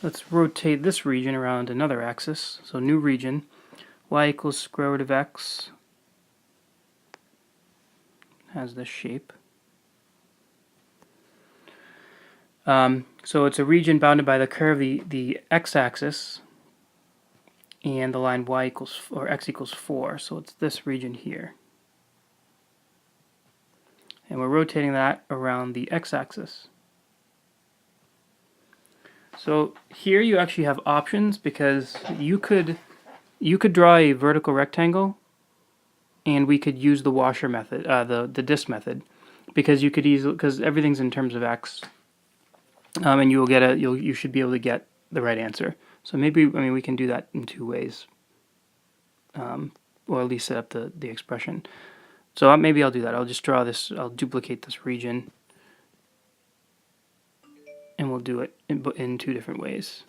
Let's rotate this region around another axis. So new region, y equals square root of x, has this shape. So it's a region bounded by the curve, the x-axis, and the line y equals, or x equals 4. So it's this region here. And we're rotating that around the x-axis. So here you actually have options, because you could draw a vertical rectangle, and we could use the washer method, the disk method, because you could easily, because everything's in terms of x, and you should be able to get the right answer. So maybe, I mean, we can do that in two ways, or at least set up the expression. So maybe I'll do that. I'll just draw this. I'll duplicate this region, and we'll do it in two different ways.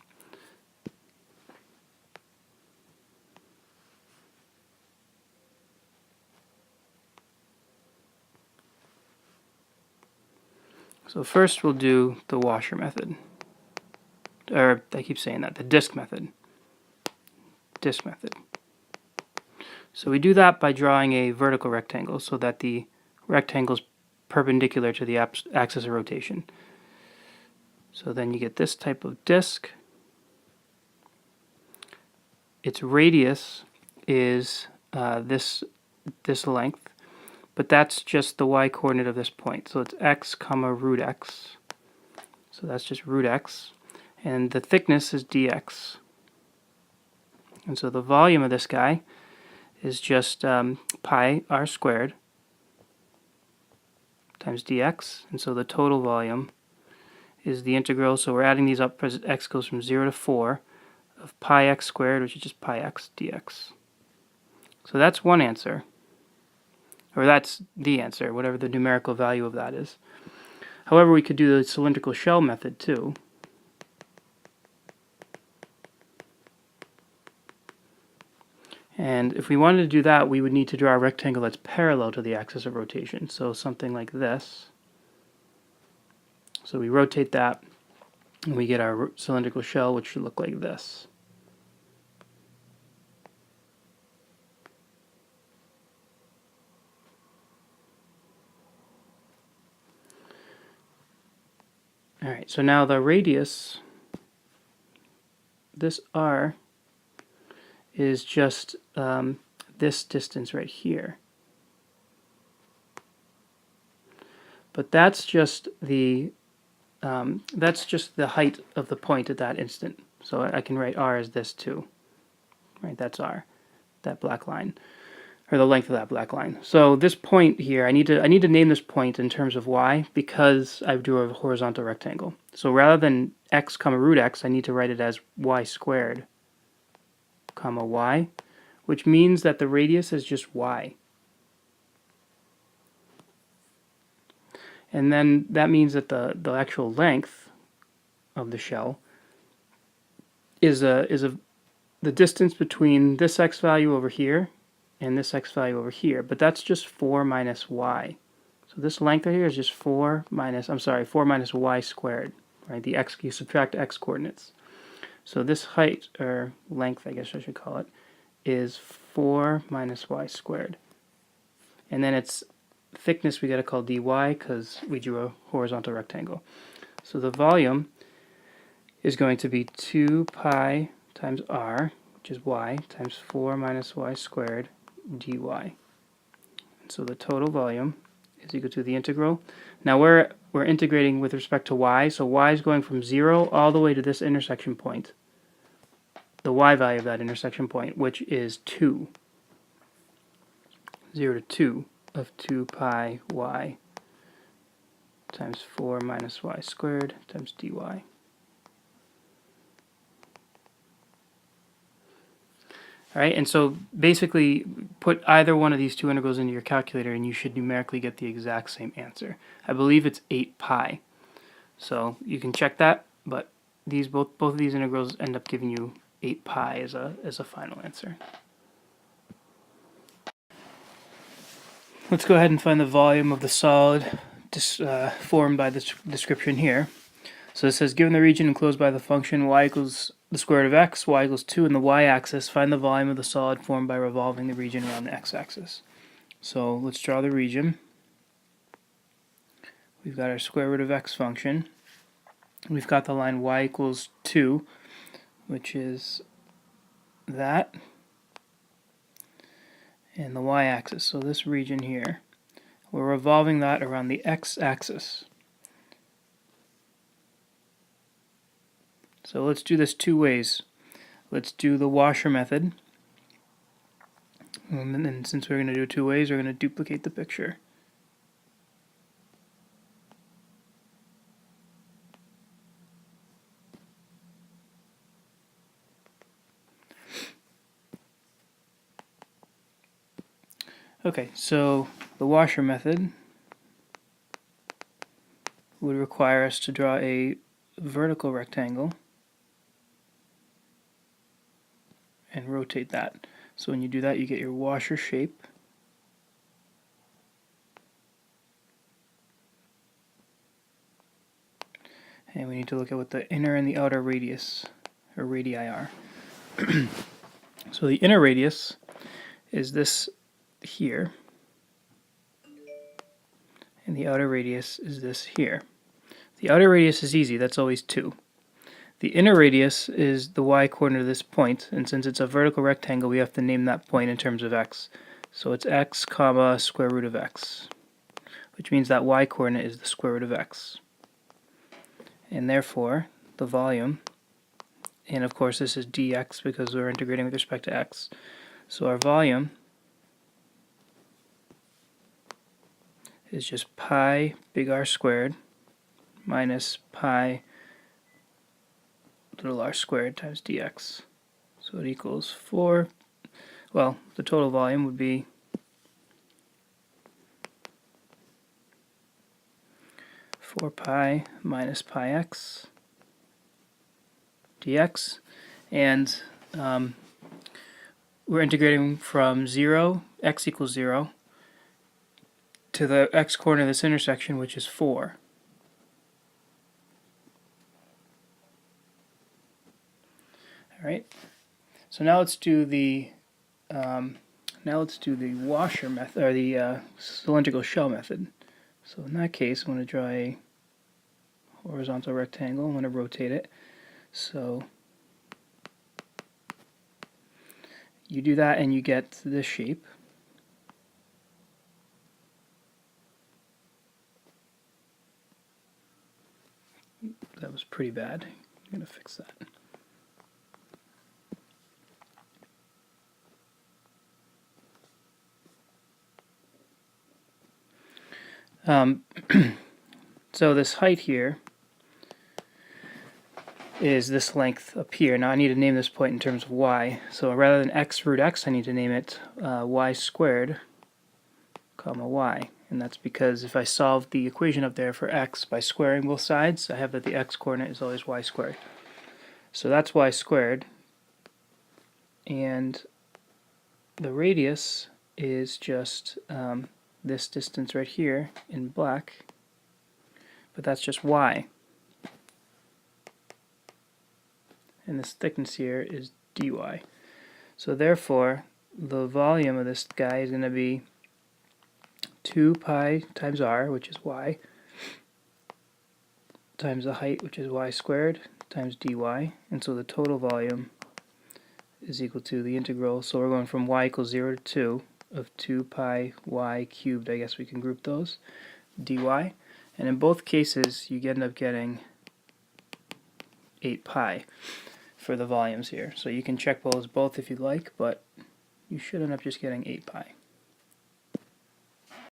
So first we'll do the washer method, or I keep saying that, the disk method. Disk method. So we do that by drawing a vertical rectangle so that the rectangle is perpendicular to the axis of rotation. So then you get this type of disk. Its radius is this length, but that's just the y coordinate of this point. So it's x comma root x. So that's just root x. And the thickness is dx. And so the volume of this guy is just pi r squared times dx. And so the total volume is the integral. So we're adding these up as x goes from 0 to 4 of pi x squared, which is just pi x dx. So that's one answer. Or that's the answer, whatever the numerical value of that is. However, we could do the cylindrical shell method too. And if we wanted to do that, we would need to draw a rectangle that's parallel to the axis of rotation. So something like this. So we rotate that, and we get our cylindrical shell, which should look like this. Alright, so now the radius, this r, is just this distance right here. But that's just the height of the point at that instant. So I can write r as this too. Right, that's r, that black line, or the length of that black line. So this point here, I need to name this point in terms of y, because I drew a horizontal rectangle. So rather than x comma root x, I need to write it as y squared comma y, which means that the radius is just y. And then that means that the actual length of the shell is the distance between this x value over here and this x value over here, but that's just 4 minus y. So this length right here is just 4 minus y squared, right? The x, you subtract x coordinates. So this height, or length I guess I should call it, is 4 minus y squared. And then its thickness we got to call dy, because we drew a horizontal rectangle. So the volume is going to be 2 pi times r, which is y, times 4 minus y squared dy. And so the total volume is equal to the integral. Now we're integrating with respect to y, so y is going from 0 all the way to this intersection point. The y value of that intersection point, which is 2. 0 to 2 of 2 pi y times 4 minus y squared times dy. Alright, and so basically put either one of these two integrals into your calculator and you should numerically get the exact same answer. I believe it's 8 pi. So you can check that, but both of these integrals end up giving you 8 pi as a final answer. Let's go ahead and find the volume of the solid formed by this description here. So this says, given the region enclosed by the function y equals the square root of x, y equals 2 in the y-axis, find the volume of the solid formed by revolving the region around the x-axis. So let's draw the region. We've got our square root of x function. We've got the line y equals 2, which is that, and the y-axis, so this region here. We're revolving that around the x-axis. So let's do this two ways. Let's do the washer method. And then since we're going to do it two ways, we're going to duplicate the picture. Okay, so the washer method would require us to draw a vertical rectangle and rotate that. So when you do that, you get your washer shape. And we need to look at what the inner and the outer radius, or radii, are. So the inner radius is this here, and the outer radius is this here. The outer radius is easy, that's always 2. The inner radius is the y-coordinate of this point, and since it's a vertical rectangle, we have to name that point in terms of x. So it's x comma square root of x, which means that y-coordinate is the square root of x. And therefore, the volume, and of course this is dx because we're integrating with respect to x, so our volume is just pi big R squared minus pi little r squared times dx. So it equals 4, well, the total volume would be 4 pi minus pi x dx, and we're integrating from 0, x equals 0, to the x-coordinate of this intersection, which is 4. Alright, so now let's do the washer method, or the cylindrical shell method. So in that case, I'm going to draw a horizontal rectangle. I'm going to rotate it. So you do that and you get this shape. That was pretty bad. I'm going to fix that. So this height here is this length up here. Now I need to name this point in terms of y. So rather than x root x, I need to name it y squared comma y. And that's because if I solve the equation up there for x by squaring both sides, I have that the x-coordinate is always y squared. So that's y squared. And the radius is just this distance right here in black, but that's just y. And this thickness here is dy. So therefore, the volume of this guy is going to be 2 pi times r, which is y, times the height, which is y squared, times dy. And so the total volume is equal to the integral. So we're going from y equals 0 to 2 of 2 pi y cubed, I guess we can group those, dy. And in both cases, you end up getting 8 pi for the volumes here. So you can check both if you'd like, but you should end up just getting 8 pi.